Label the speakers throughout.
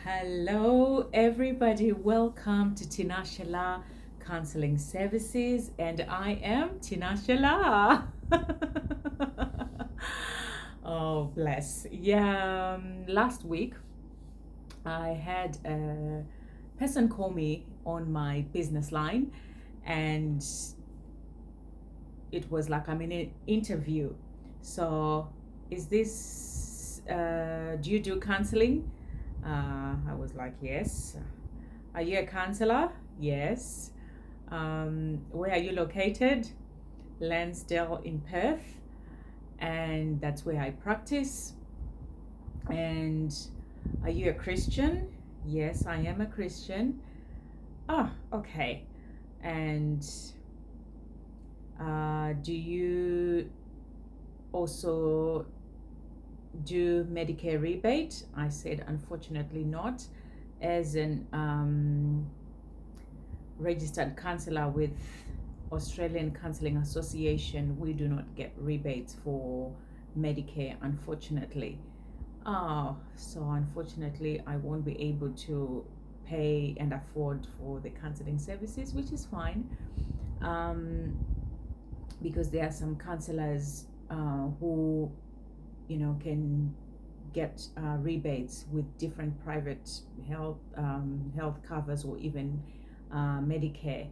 Speaker 1: Hello, everybody. Welcome to Tinashala Counseling Services, and I am Tinashala. Oh, bless. Yeah, last week I had a person call me on my business line, and it was like I'm in an interview. So, is this, do you do counseling? I was like, yes. Are you a counselor? Yes. Where are you located? Lansdale in Perth. And that's where I practice. And are you a Christian? Yes, I am a Christian. Ah, okay. And do you also do Medicare rebate? I said, unfortunately not. As an registered counselor with Australian Counselling Association, we do not get rebates for Medicare, unfortunately. So unfortunately, I won't be able to pay and afford for the counseling services, which is fine, because there are some counselors who, can get rebates with different private health covers or even Medicare.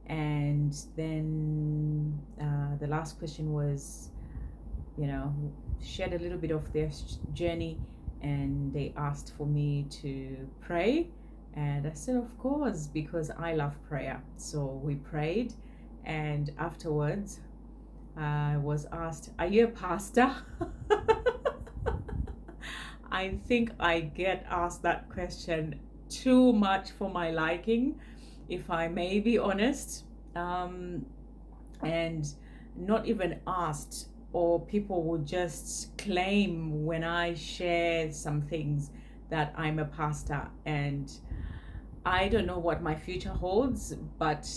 Speaker 1: And then the last question was, shared a little bit of their journey, and they asked for me to pray. And I said, of course, because I love prayer. So we prayed, and afterwards, I was asked, are you a pastor? I think I get asked that question too much for my liking, if I may be honest. And not even asked, or people will just claim when I share some things that I'm a pastor. And I don't know what my future holds, but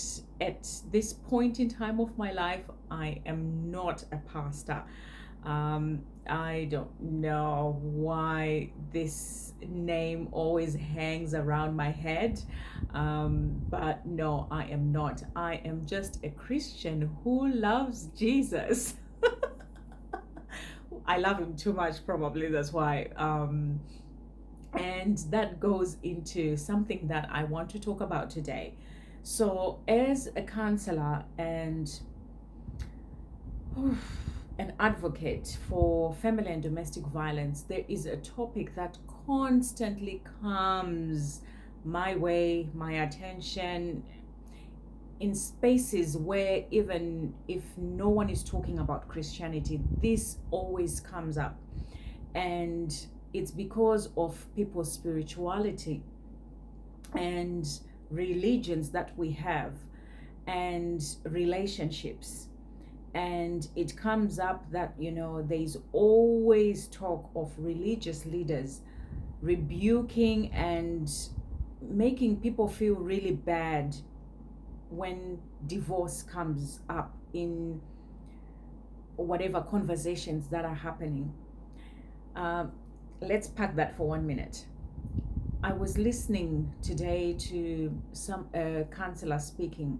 Speaker 1: at this point in time of my life, I am not a pastor. I don't know why this name always hangs around my head, but no, I am not. I am just a Christian who loves Jesus. I love him too much, probably, that's why. And that goes into something that I want to talk about today. So, as a counselor and an advocate for family and domestic violence, there is a topic that constantly comes my way, my attention, in spaces where even if no one is talking about Christianity, this always comes up. And it's because of people's spirituality and religions that we have and relationships. And it comes up that, there's always talk of religious leaders rebuking and making people feel really bad when divorce comes up in whatever conversations that are happening. Let's park that for 1 minute. I was listening today to some counselor speaking,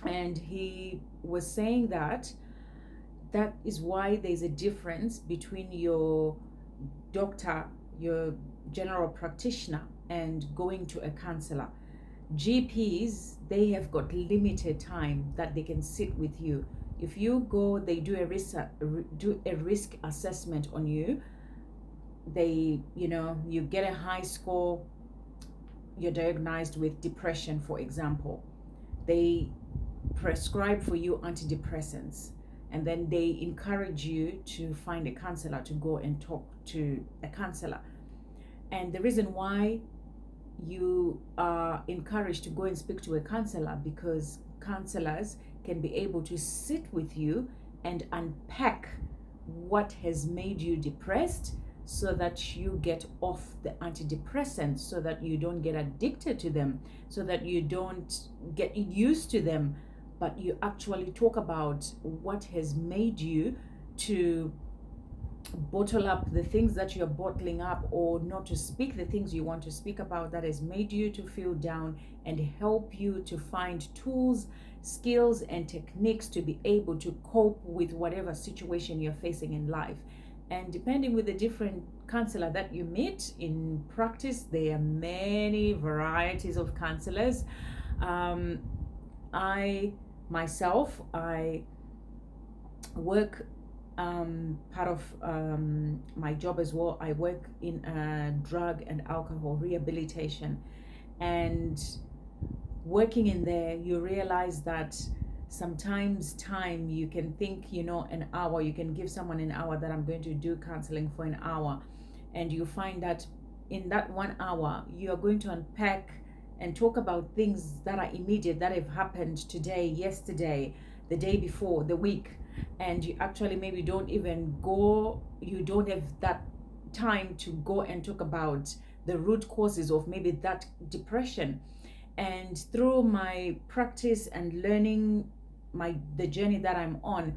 Speaker 1: and he was saying that is why there's a difference between your doctor, your general practitioner, and going to a counselor. GPs, they have got limited time that they can sit with you. If you go, they do a risk assessment on you. They, you get a high score, you're diagnosed with depression, for example. They prescribe for you antidepressants, and then they encourage you to find a counselor, to go and talk to a counselor. And the reason why you are encouraged to go and speak to a counselor, because counselors can be able to sit with you and unpack what has made you depressed, so that you get off the antidepressants, so that you don't get addicted to them, so that you don't get used to them, but you actually talk about what has made you to bottle up the things that you're bottling up, or not to speak the things you want to speak about that has made you to feel down, and help you to find tools, skills, and techniques to be able to cope with whatever situation you're facing in life. And depending with the different counselor that you meet in practice, there are many varieties of counselors. I myself, I work, part of my job as well, I work in drug and alcohol rehabilitation. And working in there, you realize that sometimes time, you can think, an hour, you can give someone an hour that I'm going to do counseling for an hour, and you find that in that 1 hour you are going to unpack and talk about things that are immediate, that have happened today, yesterday, the day before, the week. And you actually maybe don't even go, you don't have that time to go and talk about the root causes of maybe that depression. And through my practice and learning, the journey that I'm on,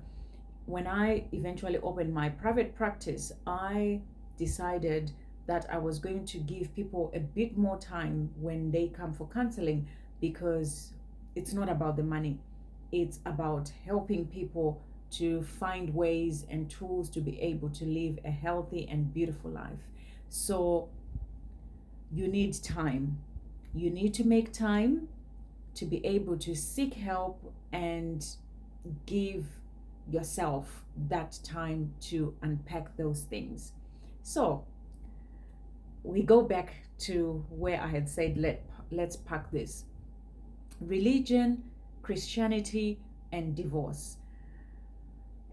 Speaker 1: when I eventually opened my private practice, I decided that I was going to give people a bit more time when they come for counseling, because it's not about the money. It's about helping people to find ways and tools to be able to live a healthy and beautiful life. So you need time. You need to make time to be able to seek help and give yourself that time to unpack those things. So we go back to where I had said, let's pack this: religion, Christianity, and divorce.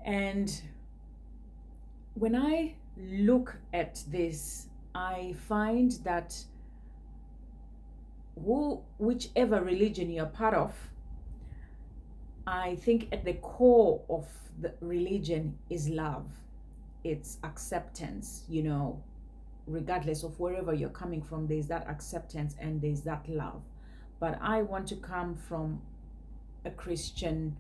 Speaker 1: And when I look at this, I find that whichever religion you're part of, I think at the core of the religion is love. It's acceptance, regardless of wherever you're coming from, there's that acceptance and there's that love. But I want to come from a Christian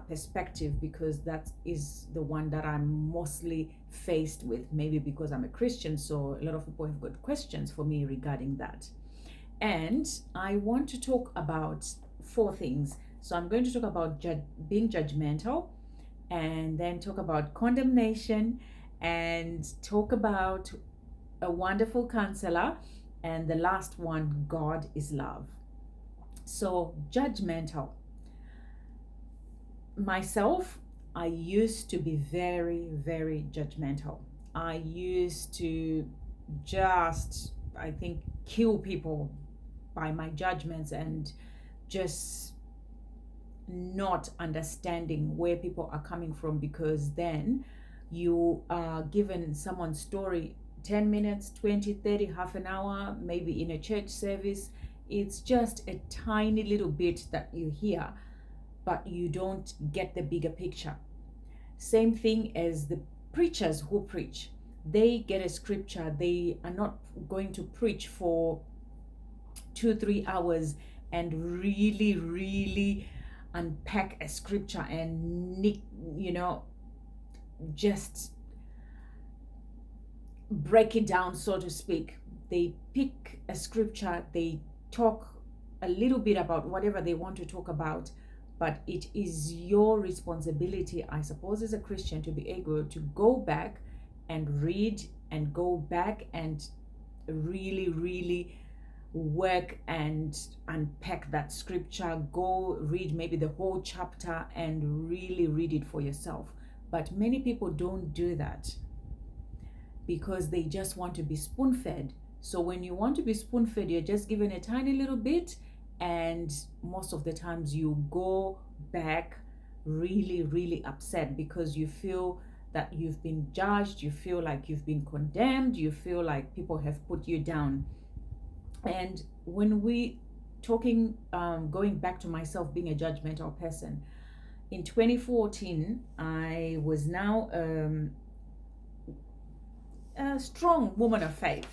Speaker 1: perspective, because that is the one that I'm mostly faced with. Maybe because I'm a Christian, so a lot of people have got questions for me regarding that. And I want to talk about 4 things. So I'm going to talk about being judgmental, and then talk about condemnation, and talk about a wonderful counselor, and the last one, God is love. So judgmental. Myself, I used to be very, very judgmental. I used to just, I think, kill people by my judgments, and just not understanding where people are coming from, because then you are given someone's story 10 minutes, 20, 30, half an hour, maybe in a church service. It's just a tiny little bit that you hear, but you don't get the bigger picture. Same thing as the preachers who preach. They get a scripture, they are not going to preach for 2-3 hours and really, really unpack a scripture and just break it down, so to speak. They pick a scripture, they talk a little bit about whatever they want to talk about, but it is your responsibility, I suppose, as a Christian, to be able to go back and read, and go back and really, really work and unpack that scripture. Go read maybe the whole chapter and really read it for yourself. But many people don't do that, because they just want to be spoon-fed. So when you want to be spoon-fed, you're just given a tiny little bit, and most of the times you go back really, really upset, because you feel that you've been judged, you feel like you've been condemned, you feel like people have put you down. And when we talking, going back to myself being a judgmental person, in 2014, I was now a strong woman of faith,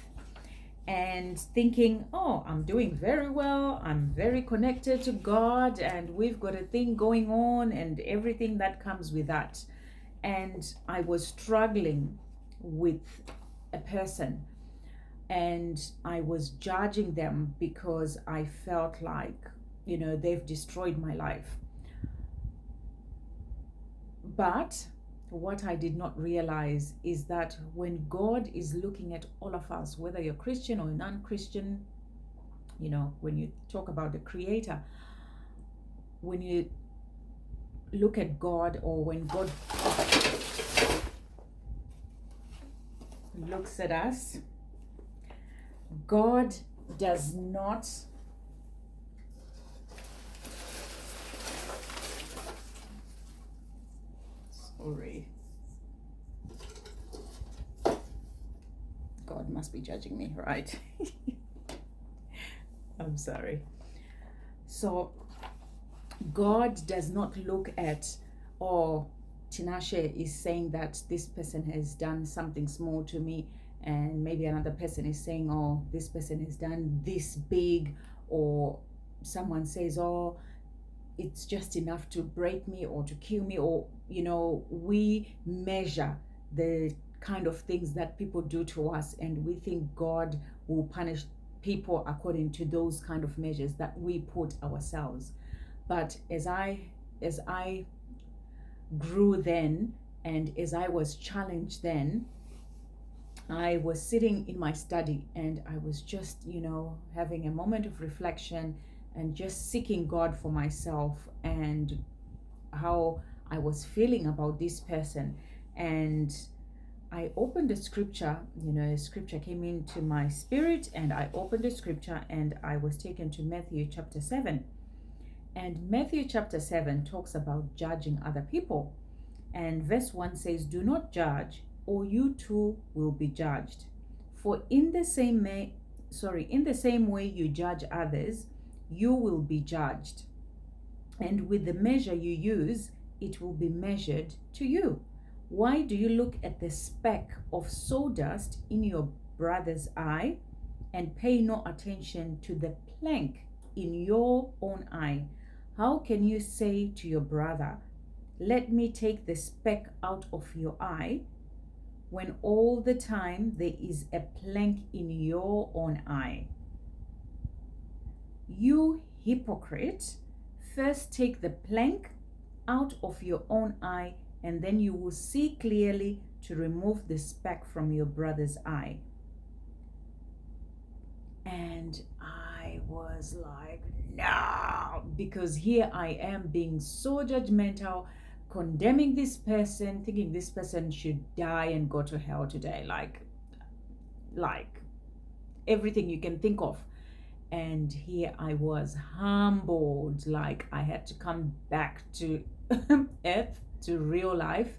Speaker 1: and thinking, oh, I'm doing very well, I'm very connected to God, and we've got a thing going on, and everything that comes with that. And I was struggling with a person, and I was judging them because I felt like, they've destroyed my life. But what I did not realize is that when God is looking at all of us, whether you're Christian or non-Christian, when you talk about the Creator, when you look at God, or when God looks at us, God does not God must be judging me, right? I'm sorry. So God does not look at, or Tinashe is saying that this person has done something small to me, and maybe another person is saying, oh, this person has done this big, or someone says, oh, it's just enough to break me or to kill me, or we measure the kind of things that people do to us, and we think God will punish people according to those kind of measures that we put ourselves. But as I grew then, and as I was challenged then, I was sitting in my study, and I was just, having a moment of reflection and just seeking God for myself and how I was feeling about this person. And I opened the scripture, a scripture came into my spirit, and I opened the scripture, and I was taken to Matthew chapter 7. And Matthew chapter 7 talks about judging other people. And verse 1 says, do not judge, or you too will be judged. For in the same way you judge others, you will be judged. And with the measure you use, it will be measured to you. Why do you look at the speck of sawdust in your brother's eye and pay no attention to the plank in your own eye? How can you say to your brother, let me take the speck out of your eye, when all the time there is a plank in your own eye? You hypocrite, first take the plank out of your own eye, and then you will see clearly to remove the speck from your brother's eye. And I was like, no, because here I am being so judgmental, condemning this person, thinking this person should die and go to hell today, like everything you can think of. And here I was humbled, like I had to come back to earth, to real life.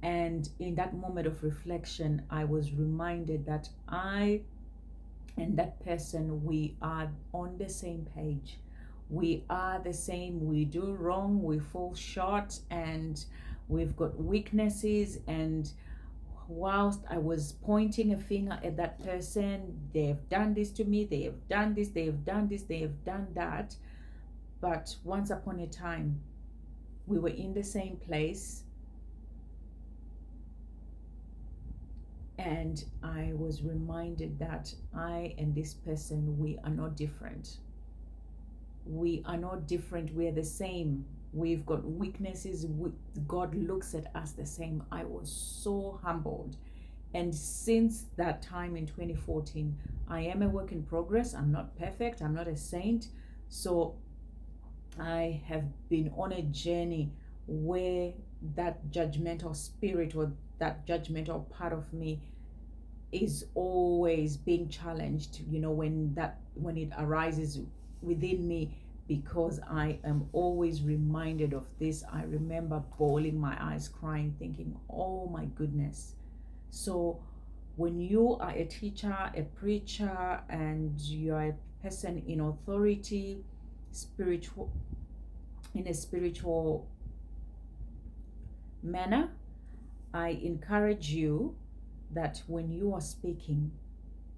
Speaker 1: And in that moment of reflection, I was reminded that I and that person, we are on the same page. We are the same. We do wrong, we fall short, and we've got weaknesses. And whilst I was pointing a finger at that person, they've done this to me, they have done this, they have done this, they have done that. But once upon a time, we were in the same place, and I was reminded that I and this person, we are not different. We are not different. We are the same. We've got weaknesses. God looks at us the same. I was so humbled. And since that time in 2014, I am a work in progress. I'm not perfect. I'm not a saint. So I have been on a journey where that judgmental spirit, or that judgmental part of me, is always being challenged, when it arises within me, because I am always reminded of this. I remember bawling my eyes, crying, thinking, oh my goodness. So when you are a teacher, a preacher, and you are a person in authority, in a spiritual manner, I encourage you that when you are speaking,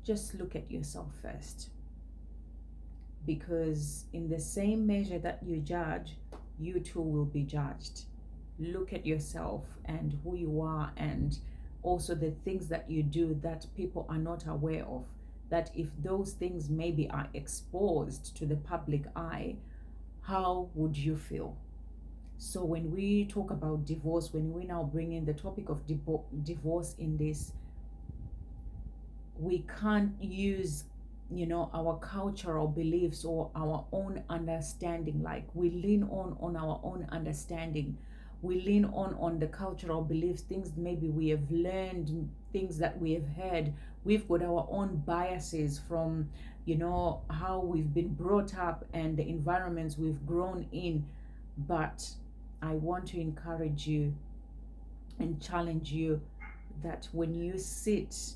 Speaker 1: just look at yourself first. Because in the same measure that you judge, you too will be judged. Look at yourself and who you are, and also the things that you do that people are not aware of, that if those things maybe are exposed to the public eye, how would you feel? So when we talk about divorce, when we now bring in the topic of divorce in this, we can't use, our cultural beliefs or our own understanding. Like, we lean on our own understanding, we lean on the cultural beliefs, things maybe we have learned, things that we have heard. We've got our own biases from, how we've been brought up and the environments we've grown in. But I want to encourage you and challenge you that when you sit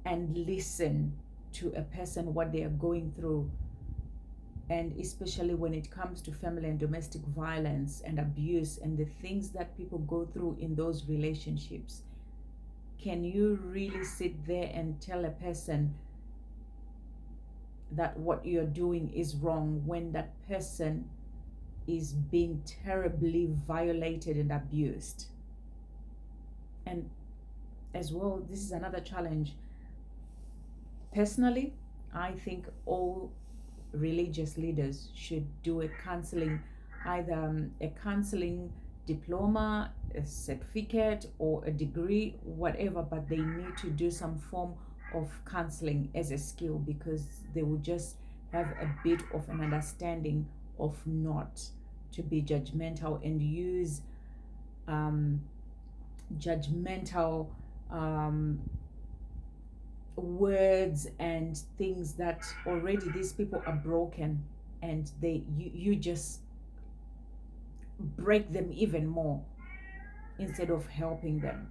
Speaker 1: and listen to a person, what they are going through, and especially when it comes to family and domestic violence and abuse and the things that people go through in those relationships, can you really sit there and tell a person that what you're doing is wrong when that person is being terribly violated and abused? And as well, this is another challenge. Personally, I think all religious leaders should do a counseling, either a counseling diploma, a certificate, or a degree, whatever, but they need to do some form of counseling as a skill, because they will just have a bit of an understanding of not to be judgmental and use judgmental words and things that already these people are broken, and you just break them even more instead of helping them.